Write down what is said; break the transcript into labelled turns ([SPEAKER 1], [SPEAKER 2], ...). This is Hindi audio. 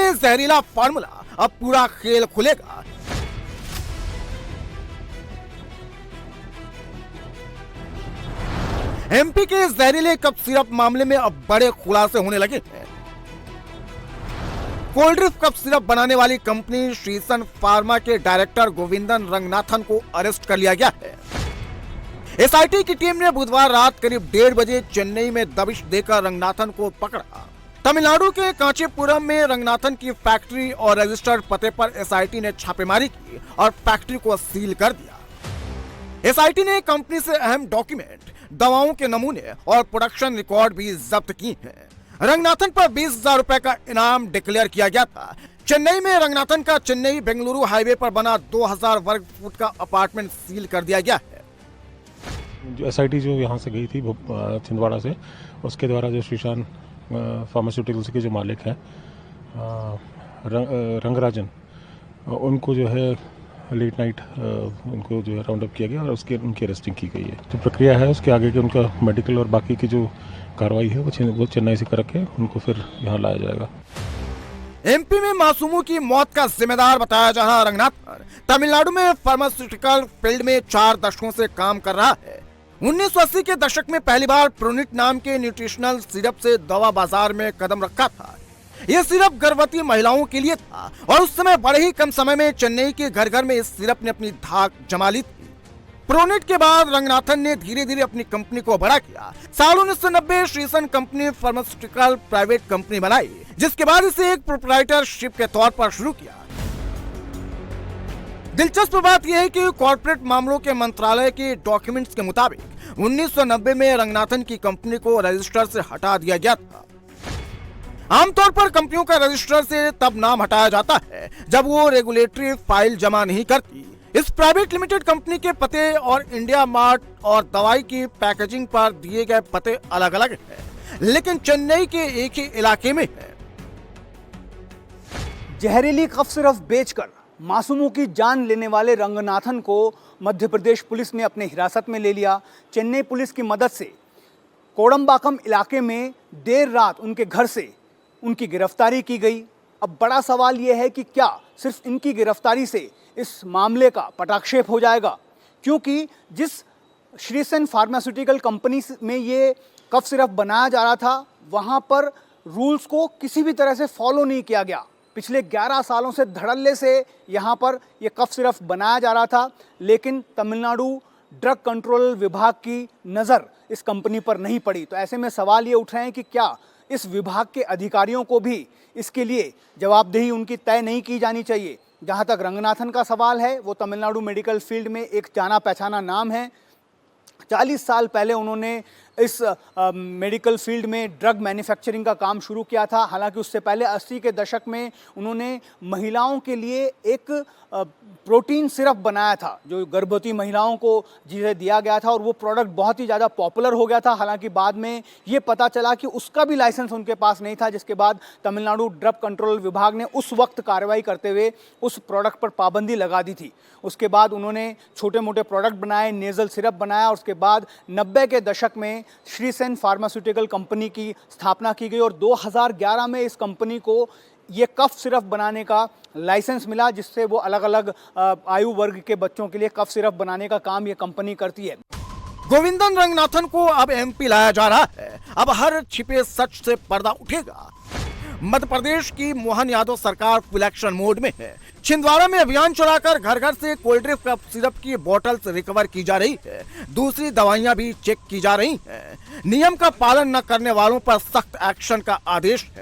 [SPEAKER 1] में जहरीला फार्मूला, अब पूरा खेल खुलेगा। एमपी के जहरीले कफ सिरप मामले में अब बड़े खुलासे होने लगे हैं। कोल्ड ड्रिंक कफ सिरप बनाने वाली कंपनी श्रीसन फार्मा के डायरेक्टर गोविंदन रंगनाथन को अरेस्ट कर लिया गया है। एसआईटी की टीम ने बुधवार रात करीब 1:30 बजे चेन्नई में दबिश देकर रंगनाथन को पकड़ा। तमिलनाडु के कांचीपुरम में रंगनाथन की फैक्ट्री और रजिस्टर्ड पते पर एसआईटी ने छापेमारी की और फैक्ट्री को सील कर दिया। एसआईटी ने कंपनी से अहम डॉक्यूमेंट, दवाओं के नमूने और प्रोडक्शन रिकॉर्ड भी जब्त किए हैं। रंगनाथन पर 20,000 रुपए का इनाम डिक्लेयर किया गया था। चेन्नई में रंगनाथन का चेन्नई बेंगलुरु हाईवे पर बना 2000 वर्ग फुट का अपार्टमेंट सील कर दिया गया है।
[SPEAKER 2] जो एसआईटी जो यहाँ से गई थी छिंदवाड़ा से, उसके द्वारा जो श्रीशान फार्मास्यूटिकल्स के जो मालिक हैं रंगराजन, उनको जो है लेट नाइट उनको जो है राउंड अप किया गया और उनकी अरेस्टिंग की गई है। जो प्रक्रिया है उसके आगे के उनका मेडिकल और बाकी की जो कार्रवाई है वो चेन्नई से करके उनको फिर यहाँ लाया जाएगा।
[SPEAKER 1] एमपी में मासूमों की मौत का जिम्मेदार बताया जा रहा रंगनाथन तमिलनाडु में फार्मास्यूटिकल फील्ड में 4 दशकों से काम कर रहा है। 1980 के दशक में पहली बार प्रोनिट नाम के न्यूट्रिशनल सिरप से दवा बाजार में कदम रखा था। यह सिरप गर्भवती महिलाओं के लिए था और उस समय बड़े ही कम समय में चेन्नई के घर घर में इस सिरप ने अपनी धाक जमा ली थी। प्रोनिट के बाद रंगनाथन ने धीरे धीरे अपनी कंपनी को बड़ा किया। साल 1990 Sresan company pharmaceutical private company बनाई, जिसके बाद इसे एक प्रोप्राइटरशिप के तौर पर शुरू किया। दिलचस्प बात यह है कि कॉर्पोरेट मामलों के मंत्रालय के डॉक्यूमेंट्स के मुताबिक 1990 में रंगनाथन की कंपनी को रजिस्टर से हटा दिया गया था। आमतौर पर कंपनियों का रजिस्टर से तब नाम हटाया जाता है जब वो रेगुलेटरी फाइल जमा नहीं करती। इस प्राइवेट लिमिटेड कंपनी के पते और इंडिया मार्ट और दवाई की पैकेजिंग पर दिए गए पते अलग अलग हैं, लेकिन चेन्नई के एक ही इलाके में है।
[SPEAKER 3] जहरीली कफ सिरप बेचकर मासूमों की जान लेने वाले रंगनाथन को मध्य प्रदेश पुलिस ने अपने हिरासत में ले लिया। चेन्नई पुलिस की मदद से कोडम्बाकम इलाके में देर रात उनके घर से उनकी गिरफ्तारी की गई। अब बड़ा सवाल यह है कि क्या सिर्फ इनकी गिरफ्तारी से इस मामले का पटाक्षेप हो जाएगा, क्योंकि जिस श्रीसन फार्मास्यूटिकल कंपनी में ये कफ सिरप बनाया जा रहा था वहाँ पर रूल्स को किसी भी तरह से फॉलो नहीं किया गया। पिछले 11 सालों से धड़ल्ले से यहाँ पर ये कफ सिरप बनाया जा रहा था, लेकिन तमिलनाडु ड्रग कंट्रोल विभाग की नज़र इस कंपनी पर नहीं पड़ी। तो ऐसे में सवाल ये उठ रहे हैं कि क्या इस विभाग के अधिकारियों को भी इसके लिए जवाबदेही उनकी तय नहीं की जानी चाहिए। जहाँ तक रंगनाथन का सवाल है, वो तमिलनाडु मेडिकल फील्ड में एक जाना पहचाना नाम है। 40 साल पहले उन्होंने इस मेडिकल फील्ड में ड्रग मैन्युफैक्चरिंग का काम शुरू किया था। हालांकि उससे पहले 80 के दशक में उन्होंने महिलाओं के लिए एक प्रोटीन सिरप बनाया था जो गर्भवती महिलाओं को जिसे दिया गया था, और वो प्रोडक्ट बहुत ही ज़्यादा पॉपुलर हो गया था। हालांकि बाद में ये पता चला कि उसका भी लाइसेंस उनके पास नहीं था, जिसके बाद तमिलनाडु ड्रग कंट्रोल विभाग ने उस वक्त कार्रवाई करते हुए उस प्रोडक्ट पर पाबंदी लगा दी थी। उसके बाद उन्होंने छोटे मोटे प्रोडक्ट बनाए, नेज़ल सिरप बनाया, और उसके बाद 90 के दशक में श्रीसन फार्मास्यूटिकल कंपनी की स्थापना की गई और 2011 में इस कंपनी को ये कफ सिरप बनाने का लाइसेंस मिला, जिससे वो अलग अलग आयु वर्ग के बच्चों के लिए कफ सिरप बनाने का काम ये कंपनी करती है।
[SPEAKER 1] गोविंदन रंगनाथन को अब एमपी लाया जा रहा है। अब हर छिपे सच से पर्दा उठेगा। मध्य प्रदेश की मोहन यादव सरकार फुल एक्शन मोड में है। छिंदवाड़ा में अभियान चलाकर घर घर से कोल्ड ड्रिंक कप सिरप की बोतल्स रिकवर की जा रही है। दूसरी दवाइयां भी चेक की जा रही हैं। नियम का पालन न करने वालों पर सख्त एक्शन का आदेश है।